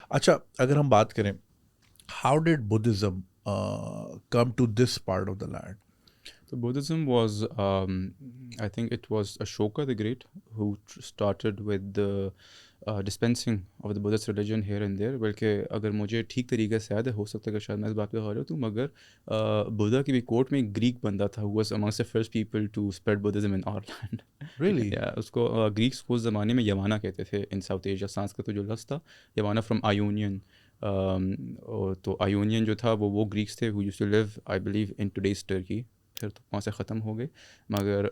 اچھا اگر ہم بات کریں how did Buddhism come to this part of the land? So Buddhism was, I think it was Ashoka the Great who started with the dispensing of the Buddhist religion here and there. بلکہ اگر مجھے ٹھیک طریقے سے یاد ہے، ہو سکتا ہے کہ شاید میں اس بات پہ غلط ہوں، مگر بدھا کی بھی کورٹ میں ایک گریک بندہ تھا who was amongst the first people to spread Buddhism in our land. Really? اس کو گریکس کو اس زمانے میں یوانا کہتے تھے ان ساؤتھ ایشیا. سانسکرت جو لفظ تھا یوانا فرام آیونین. تو آیونین جو تھا وہ گریکس تھے who used to live I believe in today's Turkey. پھر تو وہاں سے ختم ہو گئے، مگر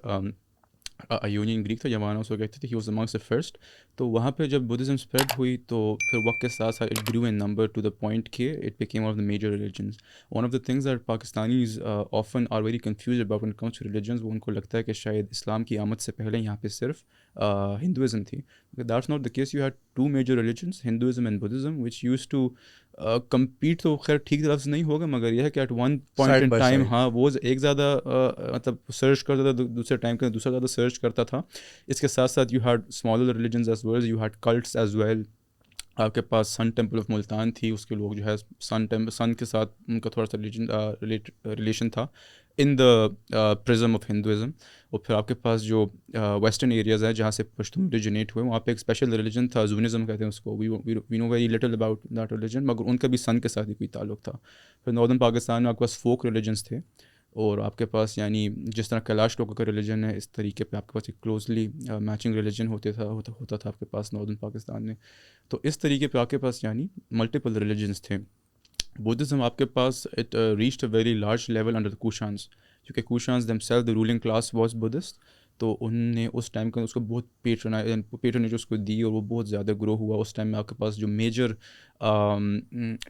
ایونین گریک تھا، یوانا اس کو کہتے تھے. He was amongst the first. تو وہاں پہ جب بدھزم اسپریڈ ہوئی تو پھر وقت کے ساتھ ساتھ it grew in number to the point کہ it became one of the major religions. One of the things that Pakistanis often are very confused about when comes to religions. وہ ان کو لگتا ہے کہ شاید اسلام کی آمد سے پہلے یہاں پہ صرف ہندوازم تھی. That's not the case. You had two major religions, Hinduism and Buddhism, which used to compete. تو خیر ٹھیک لفظ نہیں ہوگا، مگر یہ ہے کہ at one point in time ہاں وہ ایک زیادہ مطلب سرچ کرتا تھا، دوسرے ٹائم کے دوسرا زیادہ سرچ کرتا تھا. اس کے ساتھ ساتھ you had smaller religions as well, you had cults as well. آپ کے پاس سن ٹیمپل آف ملتان تھی، اس کے لوگ جو ہے سن کے ساتھ ان کا تھوڑا سا ریلیشن تھا ان دا پرزم آف ہندوازم. اور پھر آپ کے پاس جو ویسٹرن ایریاز ہیں جہاں سے پشتون ریجنیٹ ہوئے، وہاں پہ ایک اسپیشل ریلیجن تھا، زونزم کہتے ہیں اس کو. We know very little about that religion, مگر ان کا بھی سن کے ساتھ ہی کوئی تعلق تھا. پھر ناردرن پاکستان میں آپ کے پاس فوک ریلیجنس تھے، اور آپ کے پاس یعنی جس طرح کیلاش لوگوں کا ریلیجن ہے اس طریقے پہ آپ کے پاس ایک کلوزلی میچنگ ریلیجن ہوتا تھا آپ کے پاس ناردرن پاکستان میں. تو اس طریقے پہ آپ کے پاس یعنی ملٹیپل ریلیجنس تھے. بدھزم آپ کے پاس it reached a very large level under the Kushans, کیونکہ Kushans themselves the ruling class was Buddhist. تو انہوں نے اس ٹائم کا اس کو بہت پیٹرنیج اس کو دی، اور وہ بہت زیادہ گرو ہوا. اس ٹائم میں آپ کے پاس جو میجر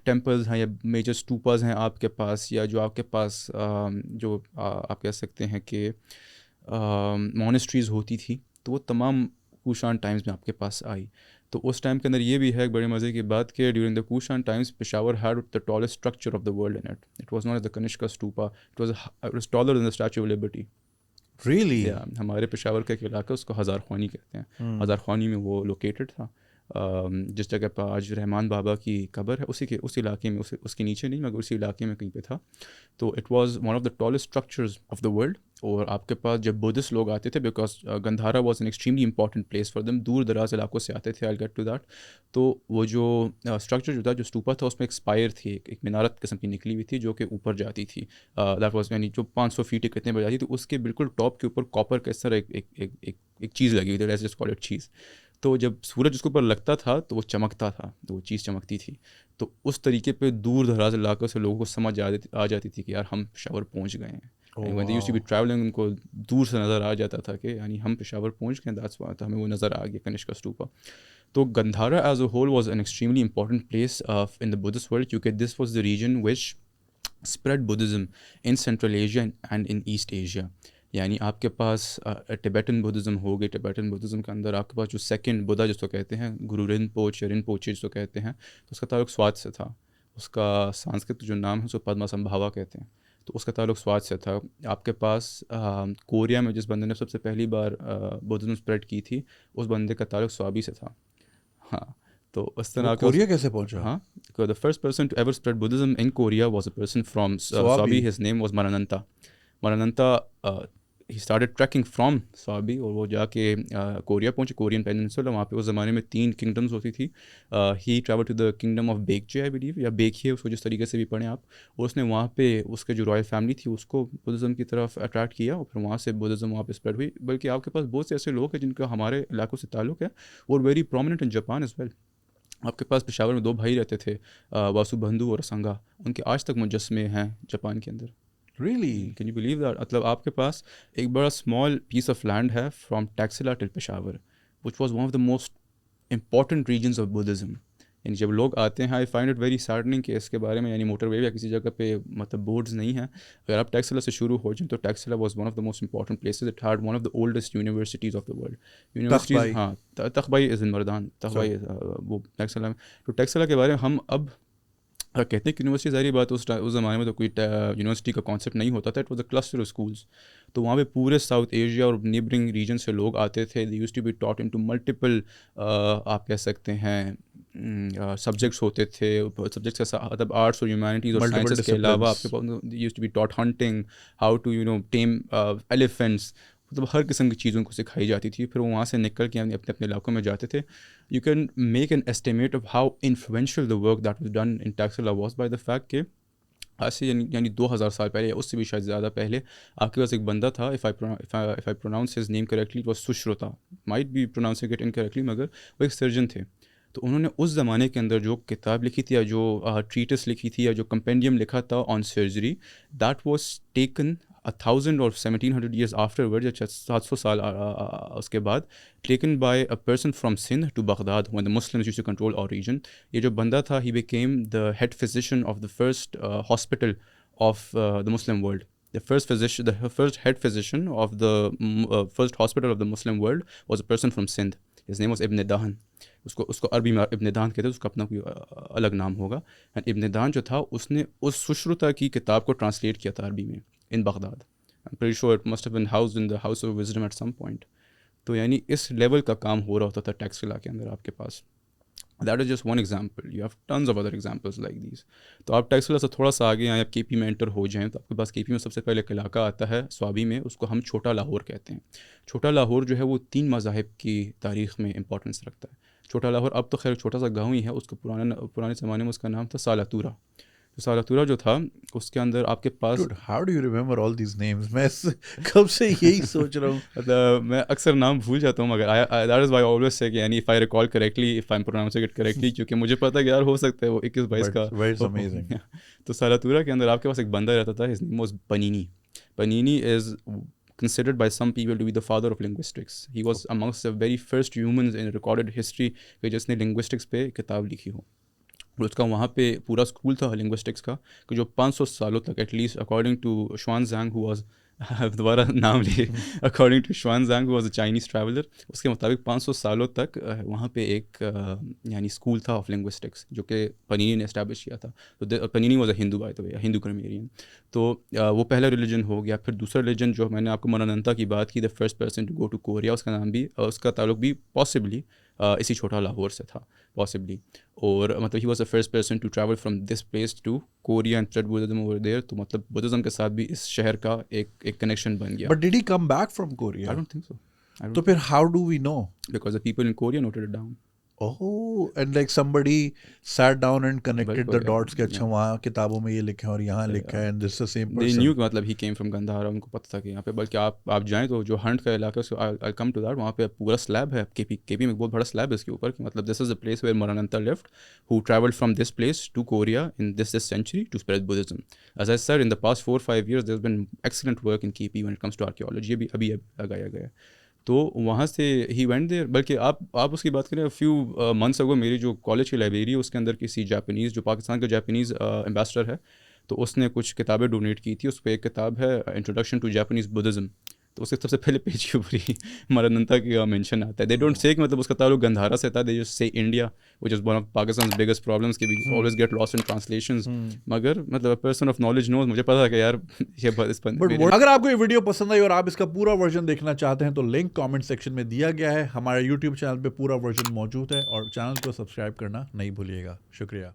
ٹیمپلز ہیں یا میجر اسٹوپاز ہیں آپ کے پاس، یا جو آپ کے پاس جو آپ کہہ سکتے ہیں کہ مونسٹریز ہوتی تھی، تو وہ تمام کوشان ٹائمز میں آپ کے پاس آئی. تو اس ٹائم کے اندر یہ بھی ہے ایک بڑے مزے کی بات کہ during the Kushan times Peshawar had the tallest structure of the world in it. It was not the Kanishka stupa, it was taller than the Statue of Liberty. Really? ہمارے پشاور کا ایک علاقہ اس کو ہزار خوانی کہتے ہیں. ہزار خوانی میں وہ لوکیٹڈ تھا، جس جگہ پہ آج رحمان بابا کی قبر ہے، اس علاقے میں، اس کے نیچے نہیں مگر اسی علاقے میں کہیں پہ تھا. تو it was one of the tallest structures of the world. اور آپ کے پاس جب بدھسٹ لوگ آتے تھے، because Gandhara was an extremely important place for them, دور دراز علاقوں سے آتے تھے. I get to that. تو وہ جو اسٹرکچر جو تھا، جو اسٹوپا تھا، اس میں ایک اسپائر تھی، ایک مینارت قسم کی نکلی ہوئی تھی جو کہ اوپر جاتی تھی. دیٹ واز یعنی جو 500 فیٹ کتنے بڑھ جاتی تھی، اس کے بالکل ٹاپ کے اوپر کاپر کا اس طرح ایک چیز لگی ہوئی تھی، لیٹس جسٹ کال اٹ چیز. تو جب سورج اس کے اوپر لگتا تھا تو وہ چمکتا تھا، تو وہ چیز چمکتی تھی. تو اس طریقے پہ دور دراز علاقوں سے لوگوں کو سمجھ آ جاتی تھی کہ یار ہم پشاور پہنچ گئے ہیں. when they used to be traveling، ان کو دور سے نظر آ جاتا تھا کہ یعنی ہم پشاور پہنچ گئے. دیٹس وائی ہمیں وہ نظر آ گیا کنشکا اسٹوپا. تو Gandhara as a whole was an extremely important place in the Buddhist world, کیونکہ this was the region which spread Buddhism in Central Asia and in East Asia. یعنی آپ کے پاس ٹبیٹن بدھزم ہو گئی. ٹبیٹن بدھزم کے اندر آپ کے پاس جو سیکنڈ بدھا جس کو کہتے ہیں، گرو رنپوچے یا رنپوچے جس کو کہتے ہیں، تو اس کا تعلق سوات سے تھا. اس کا سانسکرت جو نام ہے اس کو پدما سمبھاوا کہتے ہیں. تو اس کا تعلق سوات سے تھا. آپ کے پاس کوریا میں جس بندے نے سب سے پہلی بار بدھزم اسپریڈ کی تھی، اس بندے کا تعلق سوابی سے تھا. ہاں، تو اس طرح کوریا کیسے پہنچا؟ ہاں، the first person to ever spread Buddhism in Korea was a person from Swabi. His name was Marananta. He started trekking from Swabi، اور وہ جا کے کوریا پہنچے، کورین پیننسولا. وہاں پہ اس زمانے میں 3 کنگڈمز ہوتی تھی. He traveled to the kingdom of Baekje I believe، یا بیکھے اس کو جس طریقے سے بھی پڑھیں آپ. اور اس نے وہاں پہ اس کے جو رائل فیملی تھی اس کو بدھزم کی طرف اٹریکٹ کیا، اور پھر وہاں سے بدھزم وہاں پہ اسپریڈ ہوئی. بلکہ آپ کے پاس بہت سے ایسے لوگ ہیں جن کا ہمارے علاقوں سے تعلق ہے، اور very prominent in Japan as well. آپ کے پاس پشاور میں 2 بھائی رہتے تھے، واسو بندھو اور اسنگا. ان کے آج تک مجسمے ہیں جاپان کے اندر. Really? Can you believe that? مطلب آپ کے پاس ایک بڑا اسمال پیس آف لینڈ ہے from Taxila till Peshawar, which was one of the most important regions of Buddhism. یعنی جب لوگ آتے ہیں، I find it very saddening کہ اس کے بارے میں یعنی موٹر وے یا کسی جگہ پہ مطلب بورڈز نہیں ہیں. اگر آپ ٹیکسلا سے شروع ہو جائیں تو Taxila was one of the most important places. It had one of the oldest universities of the world. Universities, ہاں، تخبائی از ان مردان، تخبائی وہ ٹیکسلا میں. تو ٹیکسلا کے بارے میں ہم اب کہتے ہیں کہ یونیورسٹی، ظاہری بات اس زمانے میں تو کوئی یونیورسٹی کا کانسیپٹ نہیں ہوتا تھا. It was a cluster of schools. تو وہاں پہ پورے ساؤتھ ایشیا اور نیبرنگ ریجن سے لوگ آتے تھے. They used to be taught in two multiple آپ کہہ سکتے ہیں سبجیکٹس ہوتے تھے. سبجیکٹس کا مطلب آرٹس اور ہیومینٹیز اور سائنسز کے علاوہ آپ کے پاس used to be taught hunting, how to tame elephants, مطلب ہر قسم کی چیزوں کو سکھائی جاتی تھی. پھر وہ وہاں سے نکل کے اپنے اپنے علاقوں میں جاتے تھے. You can make an estimate of how influential the work that was done in Taxila was by the fact کہ آج سے یعنی 2000 سال پہلے یا اس سے بھی شاید زیادہ پہلے آپ کے پاس ایک بندہ تھا, if I pronounce his name correctly it was Sushruta, might be pronouncing it incorrectly, مگر وہ ایک سرجن تھے. تو انہوں نے اس زمانے کے اندر جو کتاب لکھی تھی یا جو ٹریٹس لکھی تھی یا جو کمپینڈیم لکھا تھا آن سرجری, دیٹ واز ٹیکن 1000 اور 1700 years afterwards, 700 سال اس کے بعد, taken by a person from Sindh to Baghdad when the Muslims used to control our region. یہ جو بندہ تھا, he became the head physician of the first hospital of the Muslim world. The first head physician of the first hospital of the Muslim world was a person from Sindh. His name was Ibn Dahan. اس کو عربی میں ابن دان کہتے ہیں, اس کا اپنا کوئی الگ نام ہوگا. اینڈ ابن دان جو تھا اس نے اس سشروتا کی کتاب کو ٹرانسلیٹ کیا تھا عربی میں in Baghdad. I'm pretty sure it must have been housed in the House of Wisdom at some point. تو یعنی اس لیول کا کام ہو رہا ہوتا تھا ٹیکسلا کے اندر آپ کے پاس. That is just one example. You have tons of other examples like these. تو آپ ٹیکسلا سے تھوڑا سا آگے آئیں, آپ کے پی میں انٹر ہو جائیں تو آپ کے پاس کے پی میں سب سے پہلے ایک علاقہ آتا ہے سوابی میں, اس کو ہم چھوٹا لاہور کہتے ہیں. چھوٹا لاہور جو ہے وہ 3 مذاہب کی تاریخ میں امپورٹنس رکھتا ہے. چھوٹا لاہور اب تو خیر چھوٹا سا گاؤں ہی ہے, اس کو پرانے زمانے میں اس کا نام تھا سالاتورا. تو سالاتورا جو تھا اس کے اندر آپ کے پاس, how do you remember all these names? میں کب سے یہی سوچ رہا ہوں. مطلب میں اکثر نام بھول جاتا ہوں, مگر that is why I always say کہ یعنی if I recall correctly, if I'm pronouncing it correctly, کیونکہ مجھے پتا ہے کہ یار ہو سکتا ہے وہ 21-22 کا. It's amazing. تو سالاتورا کے اندر آپ کے پاس ایک بندہ رہتا تھا, his name was Panini. Panini is considered by some people to be the father of linguistics. He was amongst the very first humans in recorded history کہ جس نے linguistics پہ کتاب لکھی ہو. اور اس کا وہاں پہ پورا اسکول تھا لنگوسٹکس کا, کہ جو 500 سالوں تک at least according to Xuanzang who was, دوبارہ نام لیے, according to Xuanzang who was a Chinese traveller, اس کے مطابق 500 سالوں تک وہاں پہ ایک یعنی اسکول تھا آف لنگوسٹکس جو کہ پنینی نے اسٹیبلش کیا تھا. تو Panini was a Hindu by the وے, ہندو گرامیرین. تو وہ پہلا ریلیجن ہو گیا. پھر دوسرا ریلیجن جو میں نے آپ کو مناننتا کی بات کی, the first person to go to Korea, اس کا نام بھی, اس کا تعلق بھی پاسبلی اسی چھوٹا لاہور سے تھا پاسبلی. اور مطلب he was the first person to travel from this place to Korea and spread Buddhism over there. تو مطلب بدھزم کے ساتھ بھی اس شہر کا ایک کنیکشن بن گیا. But did he come back from Korea? I don't think so. تو پھر how do we know? Because the people in Korea noted it down. Oh, and like somebody sat down and connected the dots کہ اچھا وہاں کتابوں میں یہ لکھا ہے اور یہاں لکھا ہے, and this is the same person. They knew کہ مطلب he came from گندھارا, ان کو پتہ تھا کہ یہاں پہ, بلکہ آپ جائیں تو جو ہنٹ کا علاقہ ہے, I'll come to that, وہاں پہ پورا سلیب ہے, کے پی میں بہت بڑا سلیب ہے اس کے اوپر, کہ مطلب this is the place where Maranatha lived, who traveled from this place to Korea in this century to spread Buddhism. As I said, in the past 4 or 5 years there's been excellent work in KP when it comes to archaeology. ابھی لگایا گیا. تو وہاں سے he went there. بلکہ آپ اس کی بات کریں, فیو منتھس اگو میری جو کالج کی لائبریری ہے اس کے اندر کسی جاپنیز, جو پاکستان کا جاپنیز ایمبیسڈر ہے, تو اس نے کچھ کتابیں ڈونیٹ کی تھی. اس پہ ایک کتاب ہے انٹروڈکشن ٹو جاپنیز بدھزم. تو اس کے سب سے پہلے پیج کے اوپر ہی مراننتا کا مینشن آتا ہے. دے ڈونٹ سے کہ مطلب اس کا تعلق گندھارا سے تھا, they just say India which is one of Pakistan's biggest problems کہ we always get lost in translations. مگر مطلب پرسن آف نالج نوز, مجھے پتا تھا کہ یار یہ اگر آپ کو یہ ویڈیو پسند آئی اور آپ اس کا پورا ورژن دیکھنا چاہتے ہیں تو لنک کامنٹ سیکشن میں دیا گیا ہے. ہمارے یوٹیوب چینل پہ پورا ورژن موجود ہے, اور چینل کو سبسکرائب کرنا نہیں بھولیے گا. شکریہ.